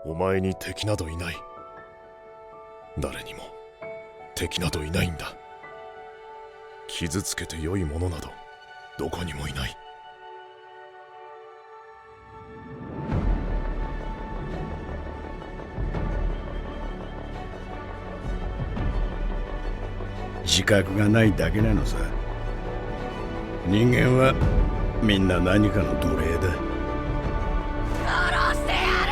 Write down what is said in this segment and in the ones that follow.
お前に敵などいない。誰にも敵などいないんだ。傷つけて良いものなどどこにもいない。自覚がないだけなのさ。人間はみんな何かの奴隷だ。殺してやる。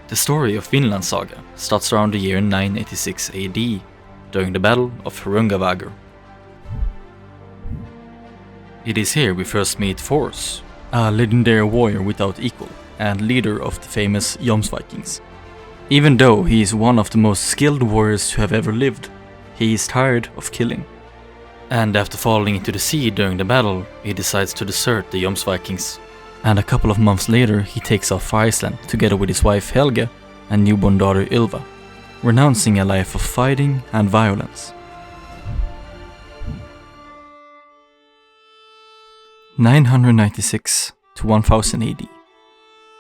The story of Vinland Saga starts around the year 986 AD, during the Battle of Hjörungavágr. It is here we first meet Thors, a legendary warrior without equal and leader of the famous Jomnsvikings. Even though he is one of the most skilled warriors who have ever lived, he is tired of killing. And after falling into the sea during the battle, he decides to desert the Jomnsvikings. And a couple of months later, he takes off for Iceland together with his wife Helga and newborn daughter Ylva, renouncing a life of fighting and violence. 996 to 1000 AD.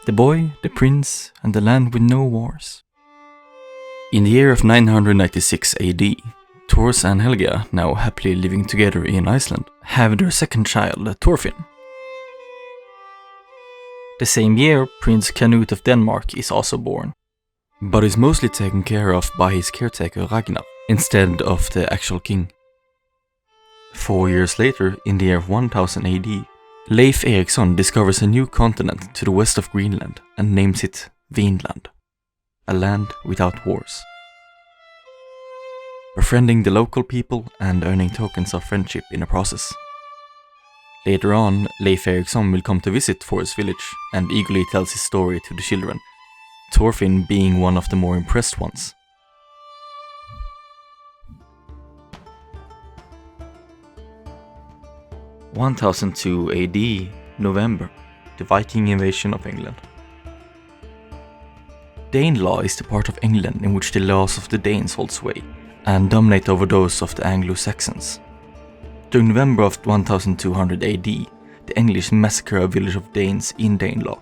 The boy, the prince, and the land with no wars. In the year of 996 AD, Thors and Helga, now happily living together in Iceland, have their second child, Thorfinn. The same year, Prince Canute of Denmark is also born, but is mostly taken care of by his caretaker Ragnar, instead of the actual king. 4 years later, in the year of 1000 AD, Leif Erikson discovers a new continent to the west of Greenland and names it Vinland, a land without wars. Befriending the local people and earning tokens of friendship in the process. Later on, Leif Erikson will come to visit Thor's village and eagerly tells his story to the children, Thorfinn being one of the more impressed ones. (1002 AD, November), the Viking invasion of England. Danelaw is the part of England in which the laws of the Danes hold sway and dominate over those of the Anglo-Saxons. During November of 1200 AD, the English massacre a village of Danes in Danelaw.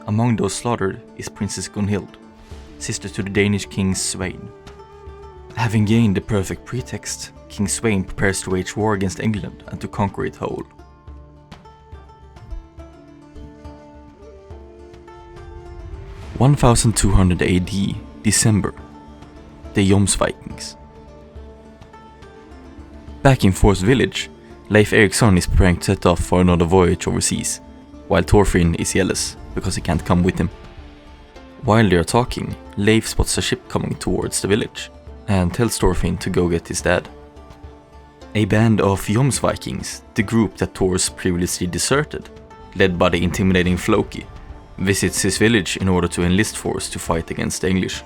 Among those slaughtered is Princess Gunhild, sister to the Danish king Svein. Having gained the perfect pretext, King Svein prepares to wage war against England and to conquer it whole. (1200 AD, December), the Jomnsvikings. Back in Thor's village, Leif Erikson is preparing to set off for another voyage overseas, while Thorfinn is jealous because he can't come with him. While they are talking, Leif spots a ship coming towards the village and tells Thorfinn to go get his dad. A band of Jomnsvikings, the group that Thors previously deserted, led by the intimidating Floki, visits his village in order to enlist Thors to fight against the English.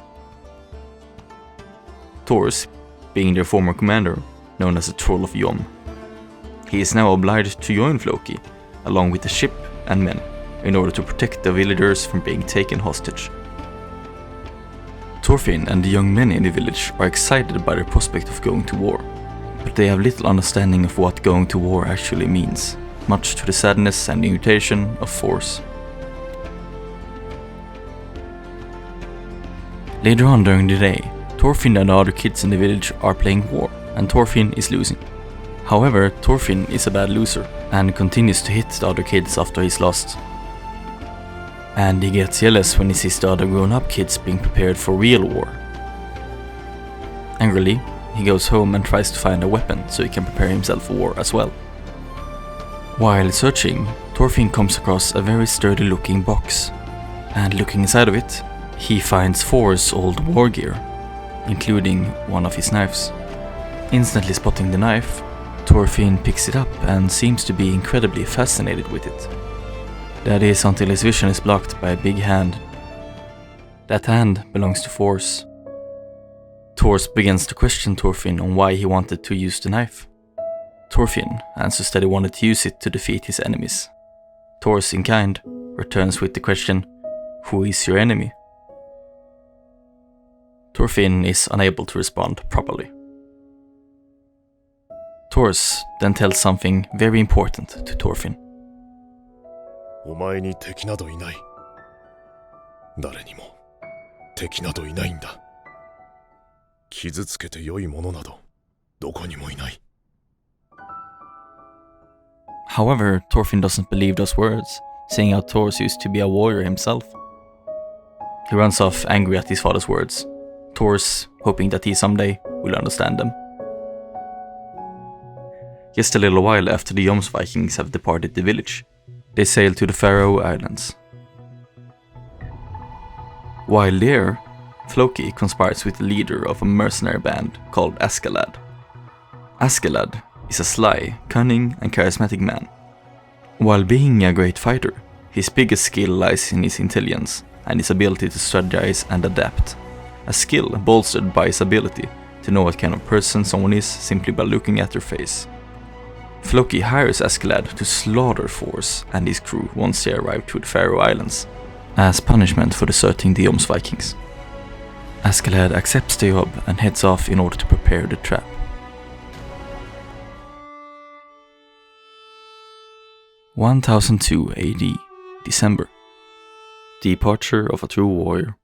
Thors, being their former commander, known as the Troll of Jom. He is now obliged to join Floki, along with the ship and men, in order to protect the villagers from being taken hostage. Thorfinn and the young men in the village are excited by the prospect of going to war, but they have little understanding of what going to war actually means, much to the sadness and irritation of Thors. Later on during the day, Thorfinn and the other kids in the village are playing war, and Thorfinn is losing. However, Thorfinn is a bad loser and continues to hit the other kids after he's lost. And he gets jealous when he sees the other grown-up kids being prepared for real war. Angrily, he goes home and tries to find a weapon so he can prepare himself for war as well. While searching, Thorfinn comes across a very sturdy-looking box, and looking inside of it, he finds Thor's old war gear, including one of his knives. Instantly spotting the knife, Thorfinn picks it up and seems to be incredibly fascinated with it. That is until his vision is blocked by a big hand. That hand belongs to Thors. Thors begins to question Thorfinn on why he wanted to use the knife. Thorfinn answers that he wanted to use it to defeat his enemies. Thors, in kind, returns with the question, "Who is your enemy?" Thorfinn is unable to respond properly. Thors then tells something very important to Thorfinn. お前に敵などいない。誰にも敵などいないんだ。傷つけて良いものなどどこにもいない。 However, Thorfinn doesn't believe those words, saying how Thors used to be a warrior himself. He runs off angry at his father's words, Thors hoping that he someday will understand them. Just a little while after the Jomnsvikings have departed the village, they sail to the Faroe Islands. While there, Floki conspires with the leader of a mercenary band called Askeladd. Askeladd is a sly, cunning and charismatic man. While being a great fighter, his biggest skill lies in his intelligence and his ability to strategize and adapt, a skill bolstered by his ability to know what kind of person someone is simply by looking at their face. Floki hires Askeladd to slaughter Thors and his crew once they arrive to the Faroe Islands, as punishment for deserting the Jomnsvikings. Askeladd accepts the job and heads off in order to prepare the trap. (1002 AD December). Departure of a true warrior.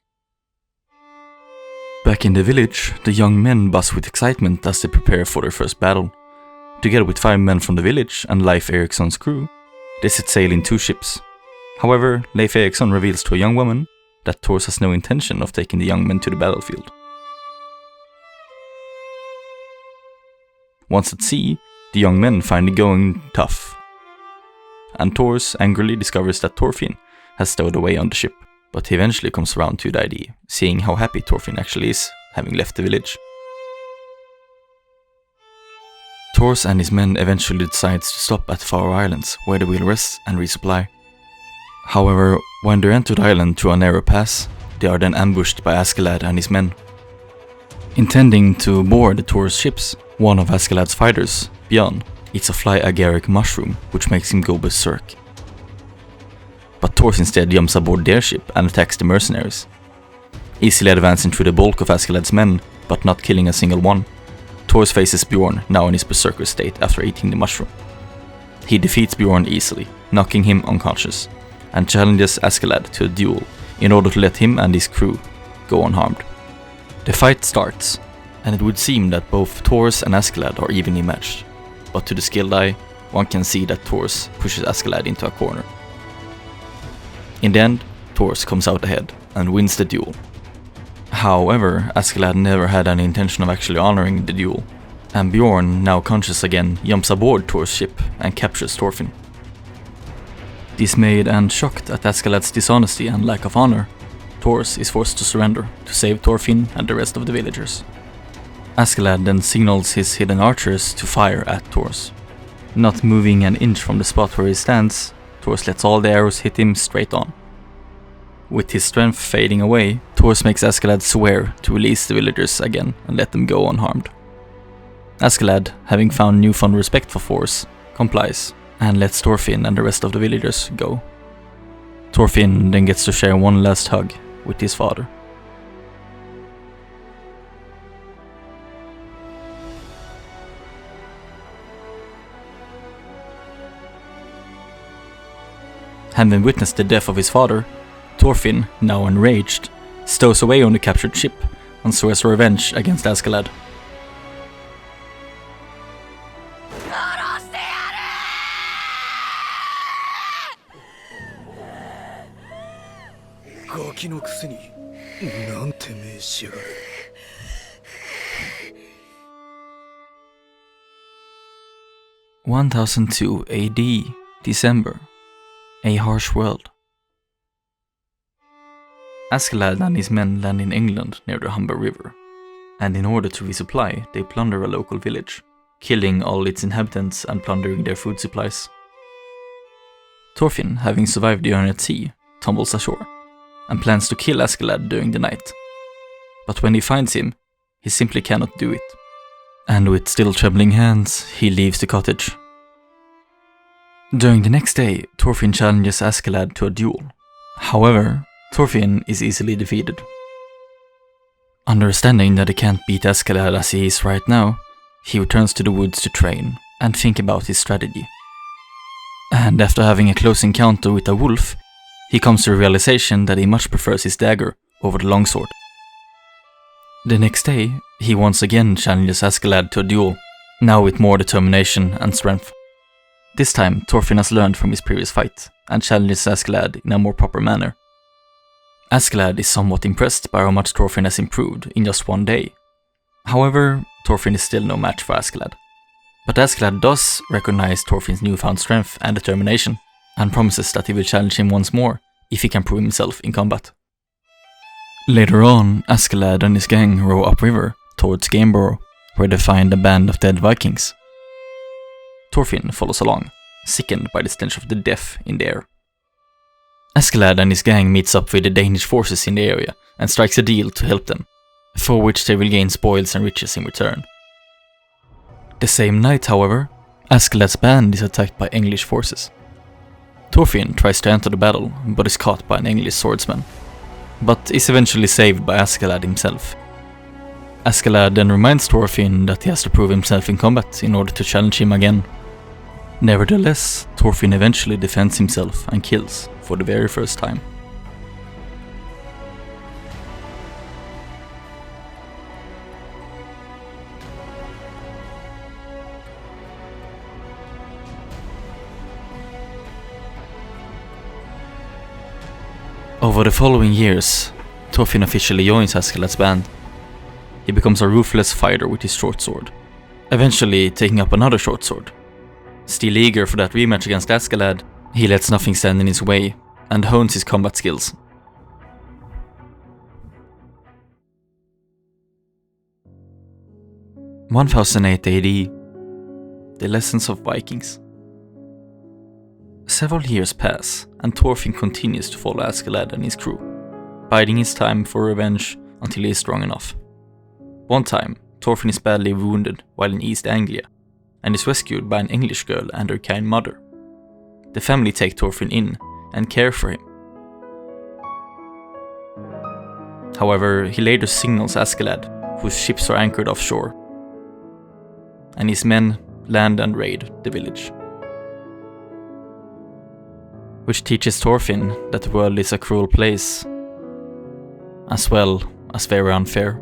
Back in the village, the young men buzz with excitement as they prepare for their first battle. Together with 5 men from the village and Leif Eriksson's crew, they set sail in 2 ships. However, Leif Eriksson reveals to a young woman that Thors has no intention of taking the young men to the battlefield. Once at sea, the young men find it going tough, and Thors angrily discovers that Thorfinn has stowed away on the ship, but he eventually comes around to the idea, seeing how happy Thorfinn actually is, having left the village. Thors and his men eventually decides to stop at the Faroe Islands, where they will rest and resupply. However, when they enter the island through a narrow pass, they are then ambushed by Askeladd and his men. Intending to board Thors' ships, one of Askeladd's fighters, Björn, eats a fly agaric mushroom, which makes him go berserk. But Thors instead jumps aboard their ship and attacks the mercenaries, easily advancing through the bulk of Askeladd's men, but not killing a single one. Thors faces Bjorn, now in his berserker state after eating the mushroom. He defeats Bjorn easily, knocking him unconscious, and challenges Askeladd to a duel in order to let him and his crew go unharmed. The fight starts, and it would seem that both Thors and Askeladd are evenly matched, but to the skilled eye, one can see that Thors pushes Askeladd into a corner. In the end, Thors comes out ahead and wins the duel. However, Askeladd never had any intention of actually honoring the duel, and Bjorn, now conscious again, jumps aboard Thors' ship and captures Thorfinn. Dismayed and shocked at Askeladd's dishonesty and lack of honor, Thors is forced to surrender to save Thorfinn and the rest of the villagers. Askeladd then signals his hidden archers to fire at Thors. Not moving an inch from the spot where he stands, Thors lets all the arrows hit him straight on. With his strength fading away, Thors makes Askeladd swear to release the villagers again and let them go unharmed. Askeladd, having found newfound respect for Thors, complies and lets Thorfinn and the rest of the villagers go. Thorfinn then gets to share one last hug with his father. Having witnessed the death of his father, Thorfinn, now enraged, stows away on the captured ship and swears revenge against Askeladd. (1002 AD December). A harsh world. Askeladd and his men land in England near the Humber River, and in order to resupply, they plunder a local village, killing all its inhabitants and plundering their food supplies. Thorfinn, having survived the journey at sea, tumbles ashore. and plans to kill Askeladd during the night. But when he finds him, he simply cannot do it. And with still trembling hands, he leaves the cottage. During the next day, Thorfinn challenges Askeladd to a duel. However, Thorfinn is easily defeated. Understanding that he can't beat Askeladd as he is right now, he returns to the woods to train and think about his strategy. And after having a close encounter with a wolf, he comes to the realization that he much prefers his dagger over the longsword. The next day, he once again challenges Askeladd to a duel, now with more determination and strength. This time, Thorfinn has learned from his previous fight and challenges Askeladd in a more proper manner. Askeladd is somewhat impressed by how much Thorfinn has improved in just one day. However, Thorfinn is still no match for Askeladd. But Askeladd does recognize Thorfinn's newfound strength and determination, and promises that he will challenge him once more if he can prove himself in combat. Later on, Askeladd and his gang row upriver towards Gameborough, where they find a band of dead Vikings. Thorfinn follows along, sickened by the stench of the death in the air. Askeladd and his gang meets up with the Danish forces in the area and strikes a deal to help them, for which they will gain spoils and riches in return. The same night, however, Askeladd's band is attacked by English forces. Thorfinn tries to enter the battle, but is caught by an English swordsman, but is eventually saved by Askeladd himself. Askeladd then reminds Thorfinn that he has to prove himself in combat in order to challenge him again. Nevertheless, Thorfinn eventually defends himself and kills for the very first time. Over the following years, Thorfinn officially joins Askeladd's band. He becomes a ruthless fighter with his short sword, eventually taking up another short sword. Still eager for that rematch against Askeladd, he lets nothing stand in his way and hones his combat skills. (1008 AD). The Lessons of Vikings. Several years pass, and Thorfinn continues to follow Askeladd and his crew, biding his time for revenge until he is strong enough. One time, Thorfinn is badly wounded while in East Anglia, and is rescued by an English girl and her kind mother. The family take Thorfinn in and care for him. However, he later signals Askeladd, whose ships are anchored offshore, and his men land and raid the village. Which teaches Thorfinn that the world is a cruel place, as well as very unfair.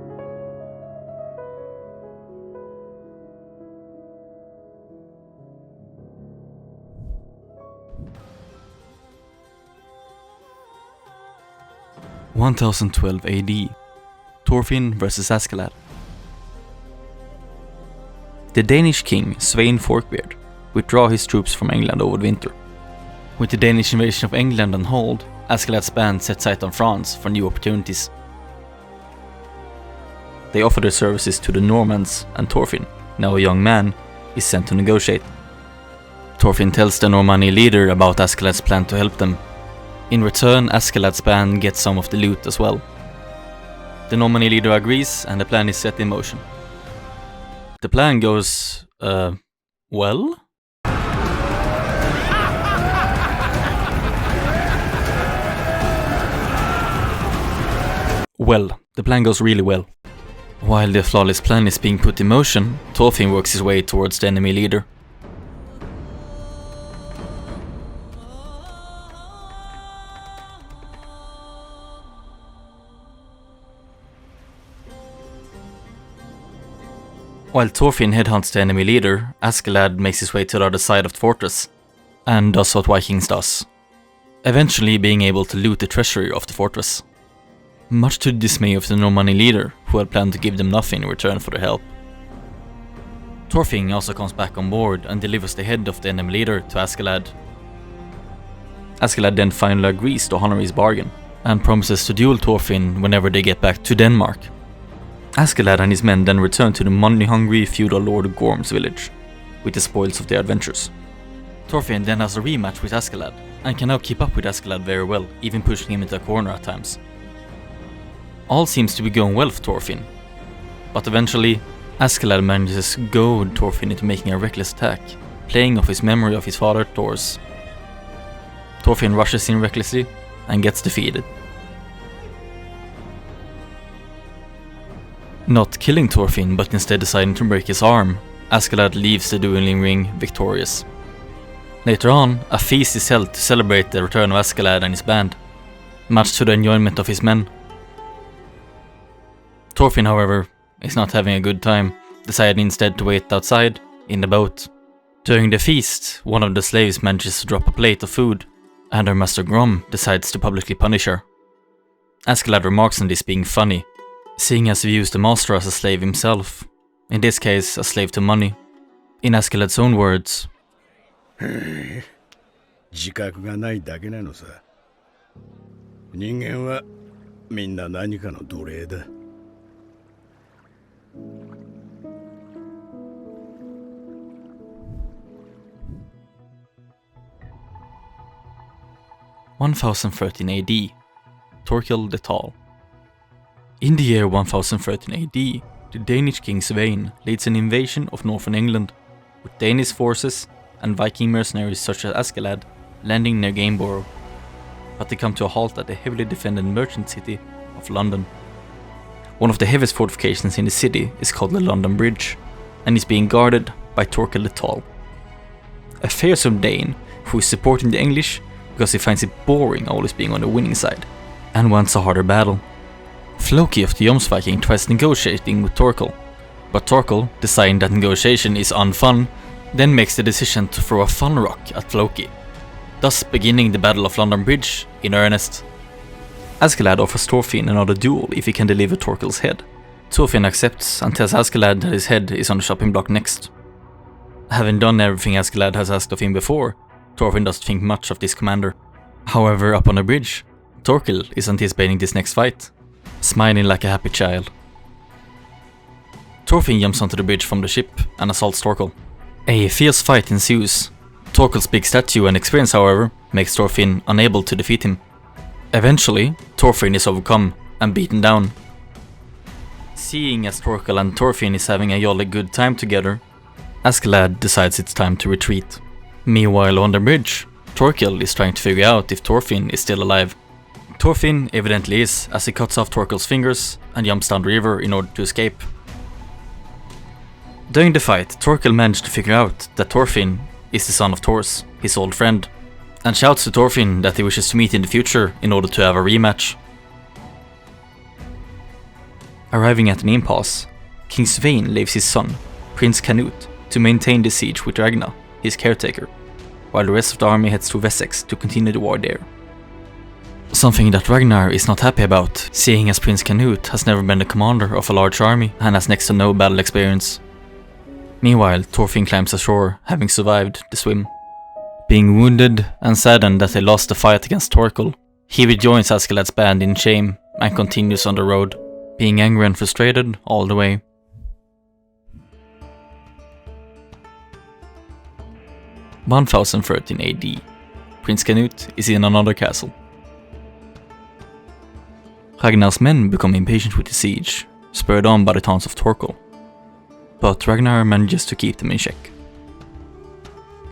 (1012 AD). Thorfinn vs Askeladd. The Danish king Svein Forkbeard withdraw his troops from England over the winter. With the Danish invasion of England on hold, Askeladd's band set sight on France for new opportunities. They offer their services to the Normans, and Thorfinn, now a young man, is sent to negotiate. Thorfinn tells the Normandy leader about Askeladd's plan to help them. In return, Askeladd's band gets some of the loot as well. The Normandy leader agrees, and the plan is set in motion. The plan goes, well? Well, the plan goes really well. While the flawless plan is being put in motion, Thorfinn works his way towards the enemy leader. While Thorfinn headhunts the enemy leader, Askeladd makes his way to the other side of the fortress, and does what Vikings does, eventually being able to loot the treasury of the fortress. Much to the dismay of the Normandy leader, who had planned to give them nothing in return for their help. Thorfinn also comes back on board and delivers the head of the enemy leader to Askeladd. Askeladd then finally agrees to honor his bargain, and promises to duel Thorfinn whenever they get back to Denmark. Askeladd and his men then return to the money-hungry feudal lord Gorm's village, with the spoils of their adventures. Thorfinn then has a rematch with Askeladd, and can now keep up with Askeladd very well, even pushing him into a corner at times. All seems to be going well for Thorfinn, but eventually Askeladd manages to goad Thorfinn into making a reckless attack, playing off his memory of his father Thor's. Thorfinn rushes in recklessly and gets defeated. Not killing Thorfinn, but instead deciding to break his arm, Askeladd leaves the dueling ring victorious. Later on, a feast is held to celebrate the return of Askeladd and his band, much to the enjoyment of his men. Thorfinn, however, is not having a good time, deciding instead to wait outside, in the boat. During the feast, one of the slaves manages to drop a plate of food, and her master Grom decides to publicly punish her. Askeladd remarks on this being funny, seeing as he views the master as a slave himself, in this case a slave to money. In Askeladd's own words, 自覚がないだけなのさ。人間はみんな何かの奴隷だ。1013 AD, Thorkell the Tall. In the year 1013 AD, the Danish king Svein leads an invasion of northern England, with Danish forces and Viking mercenaries such as Askeladd landing near Gameborough, but they come to a halt at the heavily defended merchant city of London. One of the heaviest fortifications in the city is called the London Bridge, and is being guarded by Thorkell the Tall, a fearsome Dane who is supporting the English because he finds it boring always being on the winning side, and wants a harder battle. Floki of the Jomnsvikings tries negotiating with Thorkell, but Thorkell, deciding that negotiation is unfun, then makes the decision to throw a fun rock at Floki, thus beginning the Battle of London Bridge in earnest. Askeladd offers Thorfinn another duel if he can deliver Thorkell's head. Thorfinn accepts and tells Askeladd that his head is on the chopping block next. Having done everything Askeladd has asked of him before, Thorfinn doesn't think much of this commander. However, up on the bridge, Thorkell is anticipating this next fight, smiling like a happy child. Thorfinn jumps onto the bridge from the ship and assaults Thorkell. A fierce fight ensues. Thorkell's big statue and experience, however, makes Thorfinn unable to defeat him. Eventually, Thorfinn is overcome and beaten down. Seeing as Thorkell and Thorfinn is having a jolly good time together, Askeladd decides it's time to retreat. Meanwhile, on the bridge, Thorkell is trying to figure out if Thorfinn is still alive. Thorfinn evidently is, as he cuts off Thorkell's fingers and jumps down the river in order to escape. During the fight, Thorkell managed to figure out that Thorfinn is the son of Thors, his old friend, and shouts to Thorfinn that he wishes to meet in the future in order to have a rematch. Arriving at an impasse, King Svein leaves his son, Prince Canute, to maintain the siege with Ragnar, his caretaker, while the rest of the army heads to Wessex to continue the war there. Something that Ragnar is not happy about, seeing as Prince Canute has never been the commander of a large army and has next to no battle experience. Meanwhile, Thorfinn climbs ashore, having survived the swim. Being wounded and saddened that they lost the fight against Thorkell, he rejoins Askeladd's band in shame and continues on the road, being angry and frustrated all the way. (1013 AD). Prince Canute is in another castle. Ragnar's men become impatient with the siege, spurred on by the taunts of Thorkell, but Ragnar manages to keep them in check.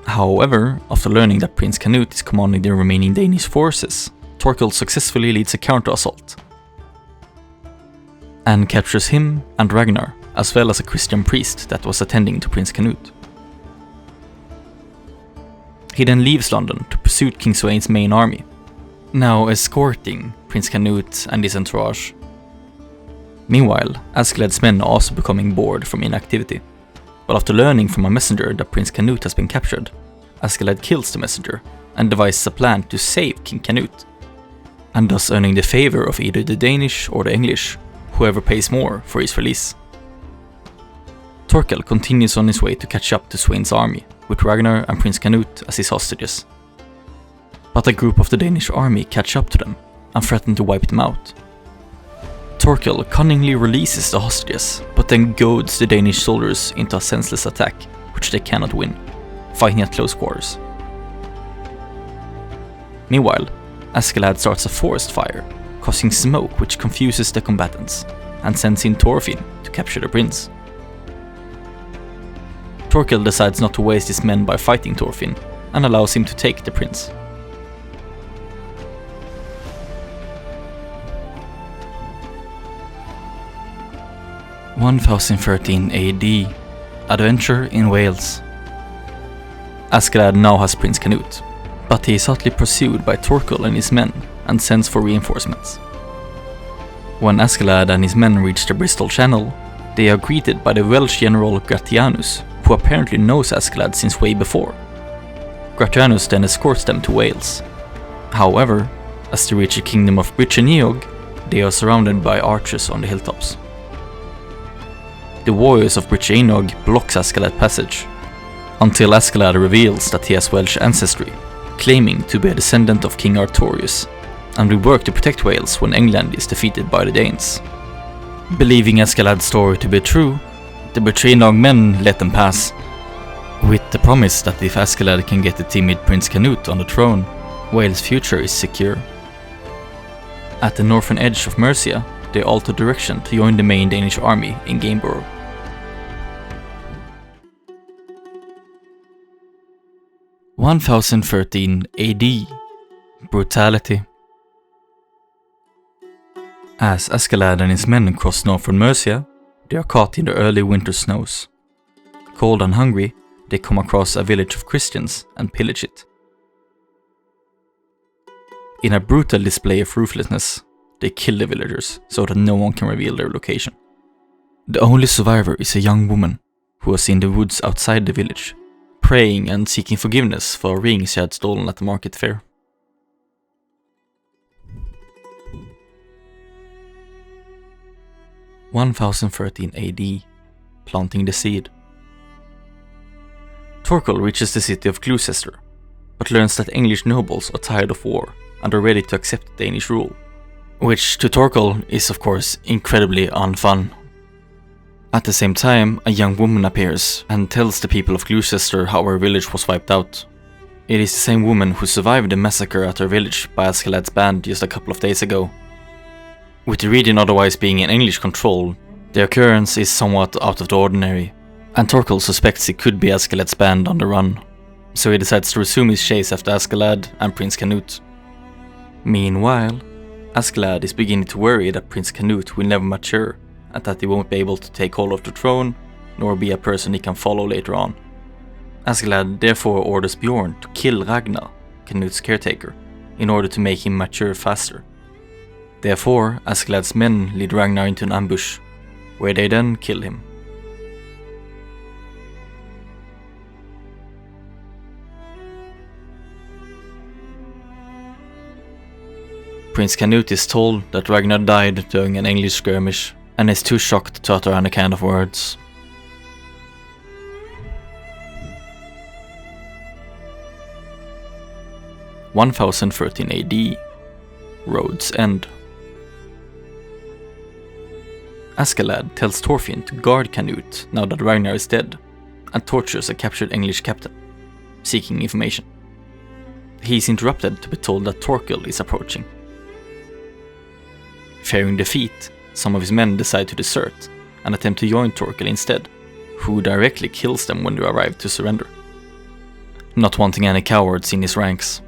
However, after learning that Prince Canute is commanding the remaining Danish forces, Thorkell successfully leads a counter-assault and captures him and Ragnar, as well as a Christian priest that was attending to Prince Canute. He then leaves London to pursue King Sweyn's main army, now escorting Prince Canute and his entourage. Meanwhile, Askeladd's men are also becoming bored from inactivity, but after learning from a messenger that Prince Canute has been captured, Askeladd kills the messenger and devises a plan to save King Canute, and thus earning the favor of either the Danish or the English, whoever pays more for his release. Thorkell continues on his way to catch up to Sweyn's army, with Ragnar and Prince Canute as his hostages. But a group of the Danish army catch up to them and threaten to wipe them out. Thorkell cunningly releases the hostages, but then goads the Danish soldiers into a senseless attack, which they cannot win, fighting at close quarters. Meanwhile, Askeladd starts a forest fire, causing smoke which confuses the combatants, and sends in Thorfinn to capture the prince. Thorkell decides not to waste his men by fighting Thorfinn, and allows him to take the prince. (1013 AD) Adventure in Wales. Askeladd now has Prince Canute, but he is hotly pursued by Thorkell and his men and sends for reinforcements. When Askeladd and his men reach the Bristol Channel, they are greeted by the Welsh general Gratianus, who apparently knows Askeladd since way before. Gratianus then escorts them to Wales. However, as they reach the kingdom of Brycheiniog, they are surrounded by archers on the hilltops. The warriors of Brycheiniog blocks Askeladd's passage, until Askeladd reveals that he has Welsh ancestry, claiming to be a descendant of King Artorius, and will work to protect Wales when England is defeated by the Danes. Believing Askeladd's story to be true, the Brycheiniog men let them pass, with the promise that if Askeladd can get the timid Prince Canute on the throne, Wales' future is secure. At the northern edge of Mercia, they alter direction to join the main Danish army in Gamborough. (1013 AD) Brutality. As Askeladd and his men cross northern Mercia, they are caught in the early winter snows. Cold and hungry, they come across a village of Christians and pillage it. In a brutal display of ruthlessness, they kill the villagers so that no one can reveal their location. The only survivor is a young woman who was in the woods outside the village, praying and seeking forgiveness for a ring she had stolen at the market fair. (1013 AD) Planting the Seed. Thorkell reaches the city of Gloucester, but learns that English nobles are tired of war and are ready to accept Danish rule, which to Thorkell is of course incredibly unfun. At the same time, a young woman appears and tells the people of Gloucester how her village was wiped out. It is the same woman who survived the massacre at her village by Askeladd's band just a couple of days ago. With the region otherwise being in English control, the occurrence is somewhat out of the ordinary, and Thorkell suspects it could be Askeladd's band on the run, so he decides to resume his chase after Askeladd and Prince Canute. Meanwhile, Askeladd is beginning to worry that Prince Canute will never mature, and that he won't be able to take hold of the throne, nor be a person he can follow later on. Askeladd therefore orders Bjorn to kill Ragnar, Canute's caretaker, in order to make him mature faster. Therefore, Askeladd's men lead Ragnar into an ambush, where they then kill him. Prince Canute is told that Ragnar died during an English skirmish, and is too shocked to utter any kind of words. (1013 AD) Road's End. Askeladd tells Thorfinn to guard Canute now that Ragnar is dead, and tortures a captured English captain, seeking information. He is interrupted to be told that Thorkell is approaching. Fearing defeat, some of his men decide to desert and attempt to join Thorkell instead, who directly kills them when they arrive to surrender. Not wanting any cowards in his ranks,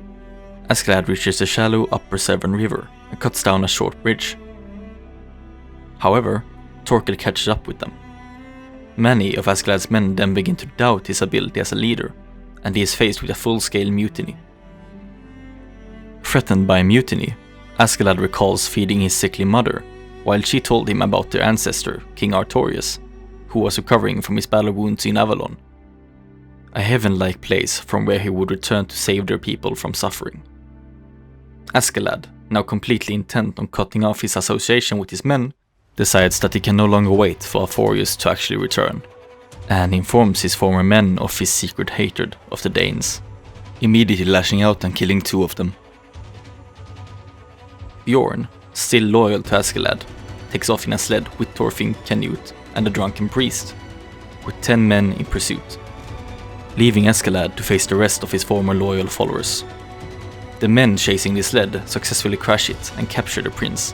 Askeladd reaches the shallow upper Severn River and cuts down a short bridge. However, Thorkell catches up with them. Many of Askeladd's men then begin to doubt his ability as a leader, and he is faced with a full-scale mutiny. Threatened by a mutiny, Askeladd recalls feeding his sickly mother, while she told him about their ancestor, King Artorius, who was recovering from his battle wounds in Avalon, a heaven-like place from where he would return to save their people from suffering. Askeladd, now completely intent on cutting off his association with his men, decides that he can no longer wait for Artorius to actually return, and informs his former men of his secret hatred of the Danes, immediately lashing out and killing 2 of them. Bjorn, still loyal to Askeladd, takes off in a sled with Thorfinn, Canute, and the drunken priest, with 10 men in pursuit, leaving Askeladd to face the rest of his former loyal followers. The men chasing the sled successfully crash it and capture the prince,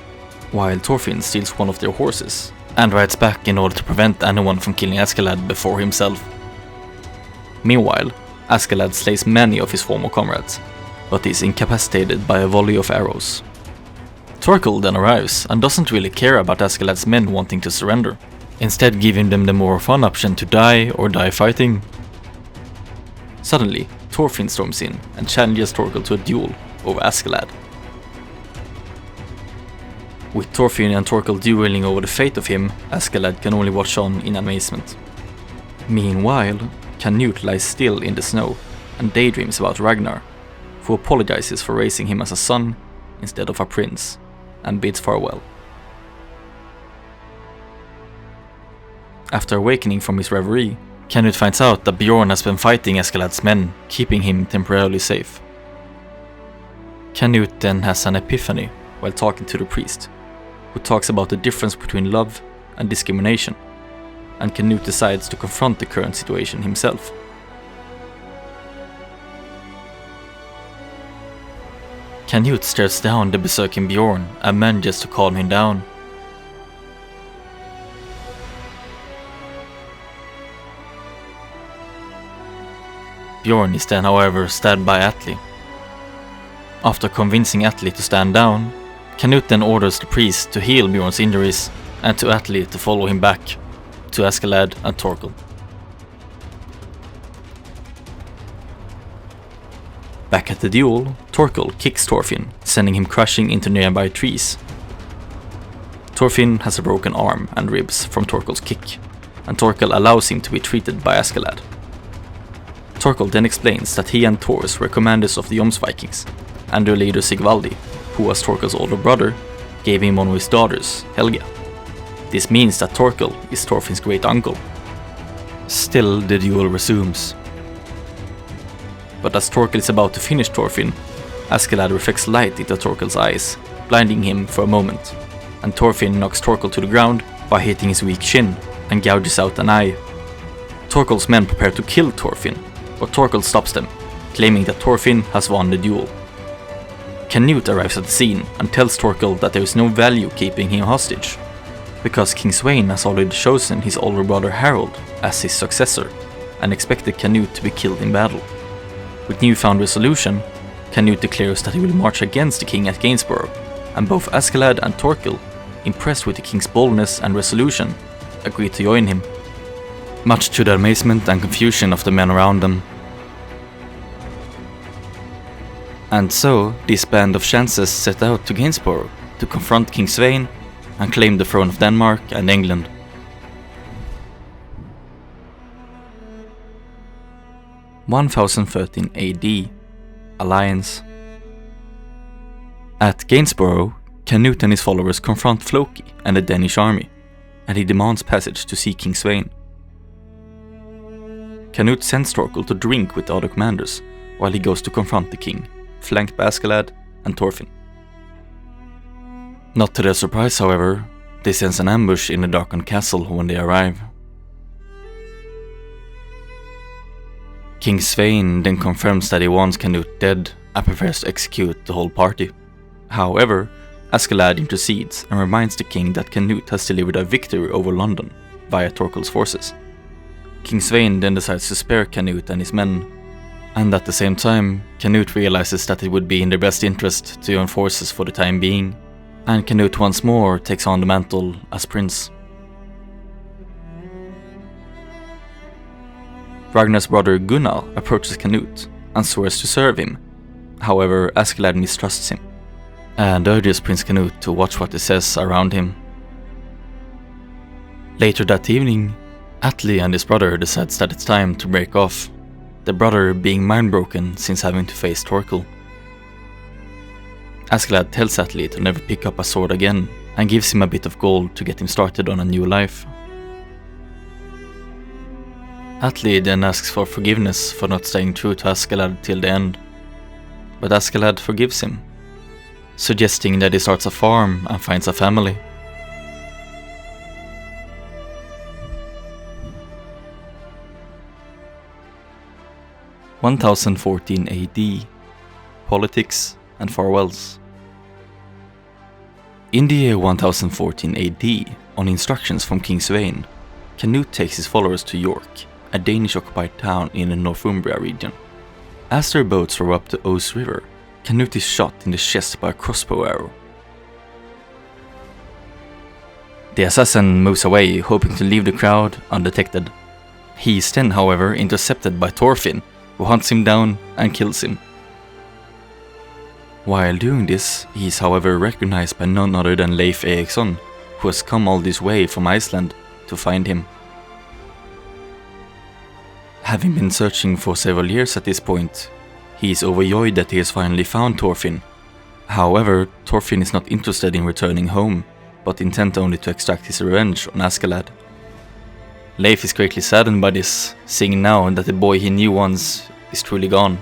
while Thorfinn steals one of their horses and rides back in order to prevent anyone from killing Askeladd before himself. Meanwhile, Askeladd slays many of his former comrades, but is incapacitated by a volley of arrows. Thorkell then arrives and doesn't really care about Askeladd's men wanting to surrender, instead giving them the more fun option to die or die fighting. Suddenly, Thorfinn storms in and challenges Thorkell to a duel over Askeladd. With Thorfinn and Thorkell dueling over the fate of him, Askeladd can only watch on in amazement. Meanwhile, Canute lies still in the snow and daydreams about Ragnar, who apologizes for raising him as a son instead of a prince, and bids farewell. After awakening from his reverie, Canute finds out that Bjorn has been fighting Askeladd's men, keeping him temporarily safe. Canute then has an epiphany while talking to the priest, who talks about the difference between love and discrimination, and Canute decides to confront the current situation himself. Canute stares down the berserking Bjorn and manages to calm him down. Bjorn is then however stabbed by Atli. After convincing Atli to stand down, Canute then orders the priest to heal Bjorn's injuries and to Atli to follow him back to Askeladd and Thorkell. Back at the duel, Thorkell kicks Thorfinn, sending him crashing into nearby trees. Thorfinn has a broken arm and ribs from Thorkell's kick, and Thorkell allows him to be treated by Askeladd. Thorkell then explains that he and Thors were commanders of the Jomnsvikings, and their leader Sigvaldi, who was Thorkell's older brother, gave him one of his daughters, Helga. This means that Thorkell is Thorfinn's great uncle. Still, the duel resumes. But as Thorkell is about to finish Thorfinn, Askeladd reflects light into Thorkell's eyes, blinding him for a moment, and Thorfinn knocks Thorkell to the ground by hitting his weak shin and gouges out an eye. Thorkell's men prepare to kill Thorfinn, but Thorkell stops them, claiming that Thorfinn has won the duel. Canute arrives at the scene and tells Thorkell that there is no value keeping him hostage, because King Sweyn has already chosen his older brother Harold as his successor and expected Canute to be killed in battle. With newfound resolution, Canute declares that he will march against the king at Gainsborough, and both Askeladd and Thorkell, impressed with the king's boldness and resolution, agree to join him, much to the amazement and confusion of the men around them. And so, this band of chances set out to Gainsborough to confront King Sweyn and claim the throne of Denmark and England. (1013 AD) Alliance. At Gainsborough, Canute and his followers confront Floki and the Danish army, and he demands passage to see King Sweyn. Canute sends Thorkell to drink with the other commanders, while he goes to confront the king, flanked by Askeladd and Thorfinn. Not to their surprise, however, they sense an ambush in the darkened castle when they arrive. King Sweyn then confirms that he wants Canute dead and prepares to execute the whole party. However, Askeladd intercedes and reminds the king that Canute has delivered a victory over London via Thorkell's forces. King Sweyn then decides to spare Canute and his men, and at the same time, Canute realizes that it would be in their best interest to join forces for the time being, and Canute once more takes on the mantle as prince. Ragnar's brother Gunnar approaches Canute and swears to serve him. However, Askeladd mistrusts him and urges Prince Canute to watch what he says around him. Later that evening, Atli and his brother decides that it's time to break off, the brother being mind-broken since having to face Thorkell. Askeladd tells Atli to never pick up a sword again and gives him a bit of gold to get him started on a new life. Atli then asks for forgiveness for not staying true to Askeladd till the end, but Askeladd forgives him, suggesting that he starts a farm and finds a family. (1014 AD) politics, and farewells. In the year 1014 AD, on instructions from King Svein, Canute takes his followers to York, a Danish-occupied town in the Northumbria region. As their boats row up the Ouse River, Canute is shot in the chest by a crossbow arrow. The assassin moves away, hoping to leave the crowd undetected. He is then, however, intercepted by Thorfinn, who hunts him down and kills him. While doing this, he is however recognized by none other than Leif Erikson, who has come all this way from Iceland to find him. Having been searching for several years at this point, he is overjoyed that he has finally found Thorfinn. However, Thorfinn is not interested in returning home, but intent only to extract his revenge on Askeladd. Leif is greatly saddened by this, seeing now that the boy he knew once is truly gone.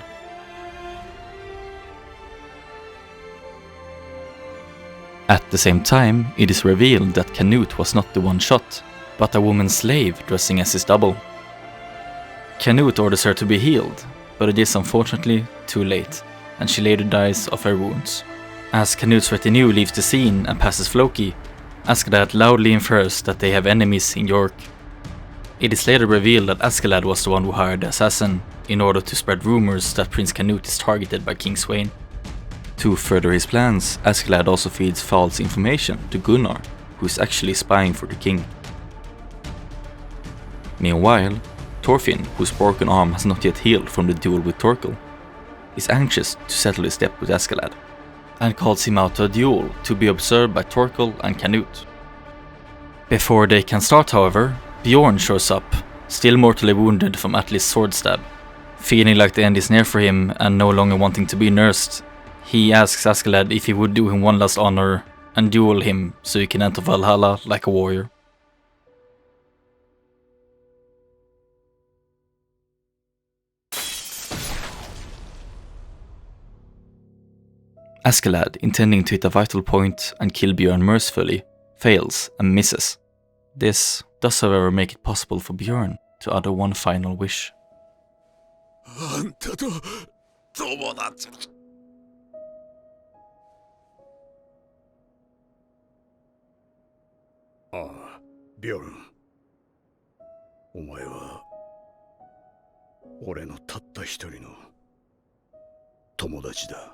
At the same time, it is revealed that Canute was not the one shot, but a woman's slave dressing as his double. Canute orders her to be healed, but it is unfortunately too late, and she later dies of her wounds. As Canute's retinue leaves the scene and passes Floki, Askeladd loudly infers that they have enemies in York. It is later revealed that Askeladd was the one who hired the assassin in order to spread rumors that Prince Canute is targeted by King Svein. To further his plans, Askeladd also feeds false information to Gunnar, who is actually spying for the king. Meanwhile, Thorfinn, whose broken arm has not yet healed from the duel with Thorkell, is anxious to settle his debt with Askeladd, and calls him out to a duel to be observed by Thorkell and Canute. Before they can start, however, Bjorn shows up, still mortally wounded from Atli's sword stab. Feeling like the end is near for him and no longer wanting to be nursed, he asks Askeladd if he would do him one last honor and duel him so he can enter Valhalla like a warrior. Askeladd, intending to hit a vital point and kill Bjorn mercifully, fails and misses. This does however make it possible for Bjorn to utter one final wish. あんたと友達。ああ、ビョルン。お前は俺のたった一人の友達だ。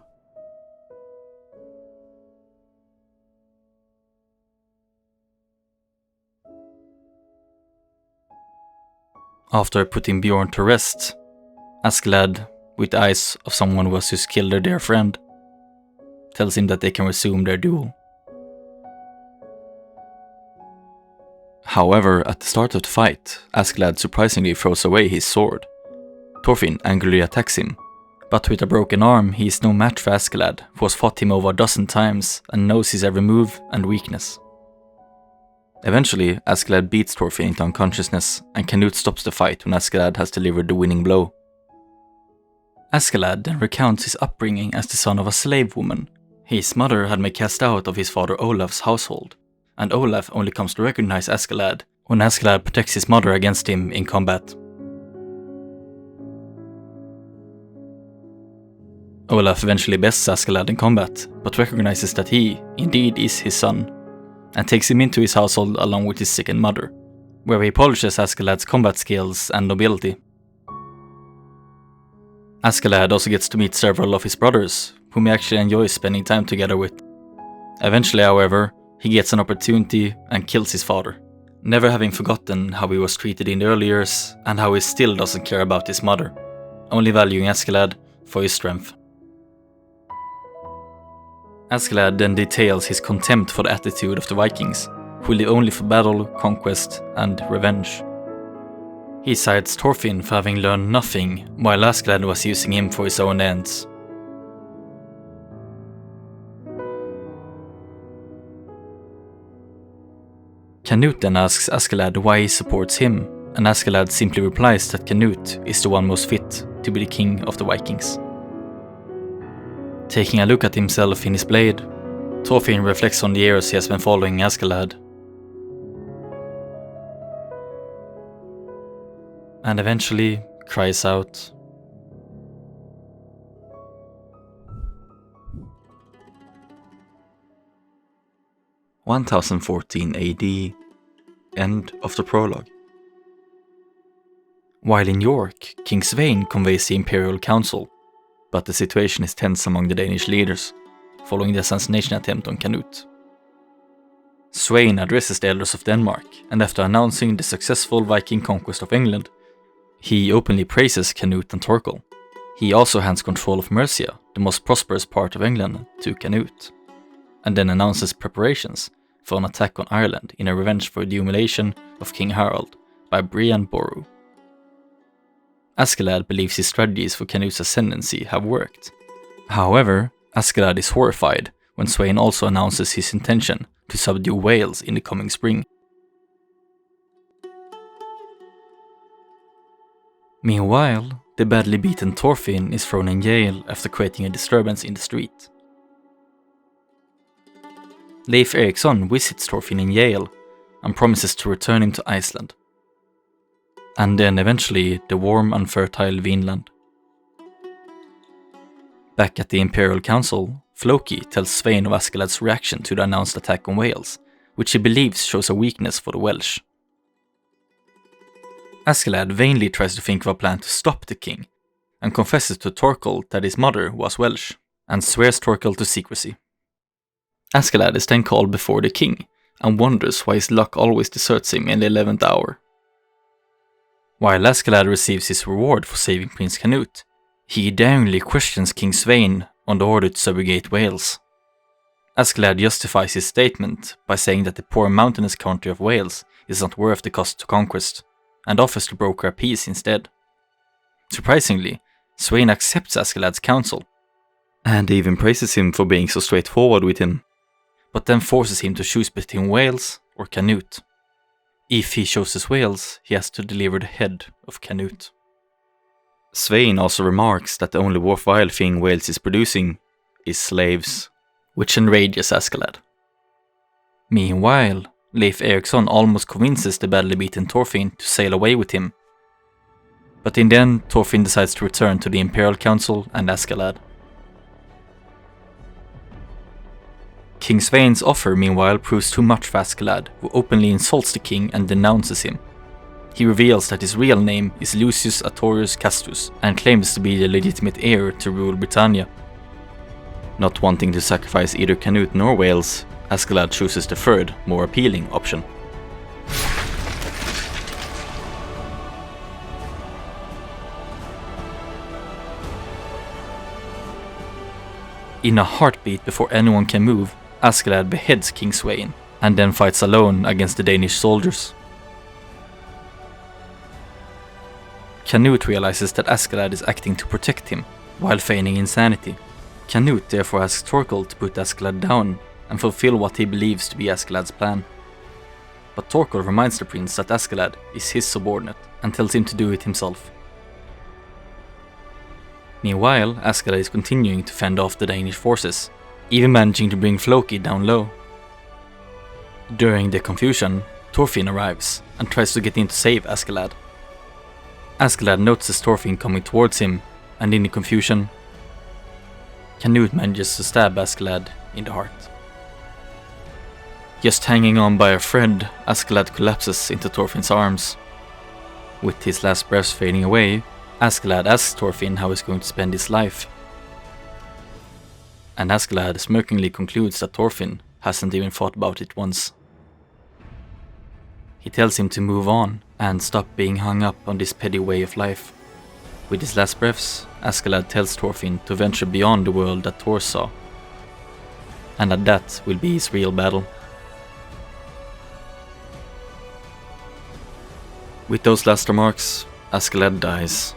After putting Bjorn to rest, Askeladd, with the eyes of someone who has just killed their dear friend, tells him that they can resume their duel. However, at the start of the fight, Askeladd surprisingly throws away his sword. Thorfinn angrily attacks him, but with a broken arm he is no match for Askeladd, who has fought him over a dozen times and knows his every move and weakness. Eventually, Askeladd beats Thorfinn into unconsciousness, and Canute stops the fight when Askeladd has delivered the winning blow. Askeladd then recounts his upbringing as the son of a slave woman. His mother had been cast out of his father Olaf's household, and Olaf only comes to recognize Askeladd when Askeladd protects his mother against him in combat. Olaf eventually bests Askeladd in combat, but recognizes that he, indeed, is his son, and takes him into his household along with his sickened mother, where he polishes Askeladd's combat skills and nobility. Askeladd also gets to meet several of his brothers, whom he actually enjoys spending time together with. Eventually, however, he gets an opportunity and kills his father, never having forgotten how he was treated in the early years and how he still doesn't care about his mother, only valuing Askeladd for his strength. Askeladd then details his contempt for the attitude of the Vikings, who live only for battle, conquest, and revenge. He cites Thorfinn for having learned nothing, while Askeladd was using him for his own ends. Canute then asks Askeladd why he supports him, and Askeladd simply replies that Canute is the one most fit to be the king of the Vikings. Taking a look at himself in his blade, Thorfinn reflects on the years he has been following Askeladd, and eventually cries out, 1014 AD. End of the prologue. While in York, King Svein conveys the Imperial Council, but the situation is tense among the Danish leaders, following the assassination attempt on Canute. Svein addresses the elders of Denmark, and after announcing the successful Viking conquest of England, he openly praises Canute and Thorkell. He also hands control of Mercia, the most prosperous part of England, to Canute, and then announces preparations for an attack on Ireland in a revenge for the humiliation of King Harald by Brian Boru. Askeladd believes his strategies for Canute's ascendancy have worked. However, Askeladd is horrified when Svein also announces his intention to subdue Wales in the coming spring. Meanwhile, the badly beaten Thorfinn is thrown in jail after creating a disturbance in the street. Leif Erikson visits Thorfinn in jail and promises to return him to Iceland. And then eventually the warm and fertile Vinland. Back at the Imperial Council, Floki tells Svein of Askeladd's reaction to the announced attack on Wales, which he believes shows a weakness for the Welsh. Askeladd vainly tries to think of a plan to stop the king, and confesses to Thorkell that his mother was Welsh, and swears Thorkell to secrecy. Askeladd is then called before the king, and wonders why his luck always deserts him in the 11th hour. While Askeladd receives his reward for saving Prince Canute, he daringly questions King Svein on the order to subjugate Wales. Askeladd justifies his statement by saying that the poor mountainous country of Wales is not worth the cost to conquest, and offers to broker a peace instead. Surprisingly, Svein accepts Askeladd's counsel, and even praises him for being so straightforward with him, but then forces him to choose between Wales or Canute. If he chooses Wales, he has to deliver the head of Canute. Svein also remarks that the only worthwhile thing Wales is producing is slaves, which enrages Askeladd. Meanwhile, Leif Erikson almost convinces the badly beaten Thorfinn to sail away with him, but in the end Thorfinn decides to return to the Imperial Council and Askeladd. King Svein's offer meanwhile proves too much for Askeladd, who openly insults the king and denounces him. He reveals that his real name is Lucius Artorius Castus and claims to be the legitimate heir to rule Britannia. Not wanting to sacrifice either Canute nor Wales, Askeladd chooses the third, more appealing option. In a heartbeat before anyone can move, Askeladd beheads King Svein, and then fights alone against the Danish soldiers. Canute realizes that Askeladd is acting to protect him, while feigning insanity. Canute therefore asks Thorkell to put Askeladd down and fulfill what he believes to be Askeladd's plan. But Thorkell reminds the prince that Askeladd is his subordinate and tells him to do it himself. Meanwhile, Askeladd is continuing to fend off the Danish forces, even managing to bring Floki down low. During the confusion, Thorfinn arrives and tries to get in to save Askeladd. Askeladd notices Thorfinn coming towards him, and in the confusion, Canute manages to stab Askeladd in the heart. Just hanging on by a thread, Askeladd collapses into Thorfinn's arms. With his last breaths fading away, Askeladd asks Thorfinn how he's going to spend his life. And Askeladd smirkingly concludes that Thorfinn hasn't even thought about it once. He tells him to move on and stop being hung up on this petty way of life. With his last breaths, Askeladd tells Thorfinn to venture beyond the world that Thor saw, and that will be his real battle. With those last remarks, Askeladd dies,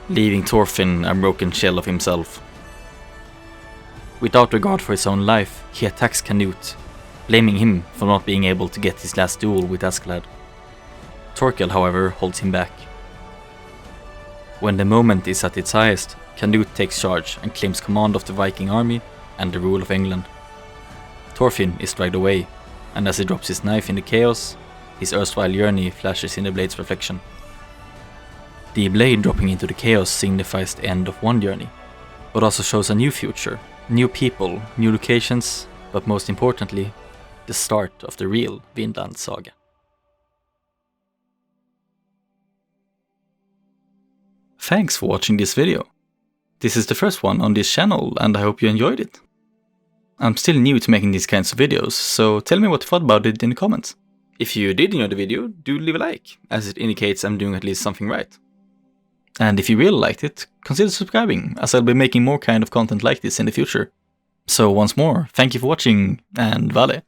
leaving Thorfinn a broken shell of himself. Without regard for his own life, he attacks Canute, blaming him for not being able to get his last duel with Askeladd. Thorkell, however, holds him back. When the moment is at its highest, Canute takes charge and claims command of the Viking army and the rule of England. Thorfinn is dragged away, and as he drops his knife in the chaos, his erstwhile journey flashes in the blade's reflection. The blade dropping into the chaos signifies the end of one journey, but also shows a new future, new people, new locations, but most importantly, the start of the real Vinland Saga. Thanks for watching this video. This is the first one on this channel and I hope you enjoyed it. I'm still new to making these kinds of videos, so tell me what you thought about it in the comments. If you did enjoy the video, do leave a like, as it indicates I'm doing at least something right. And if you really liked it, consider subscribing, as I'll be making more kind of content like this in the future. So once more, thank you for watching, and Vale!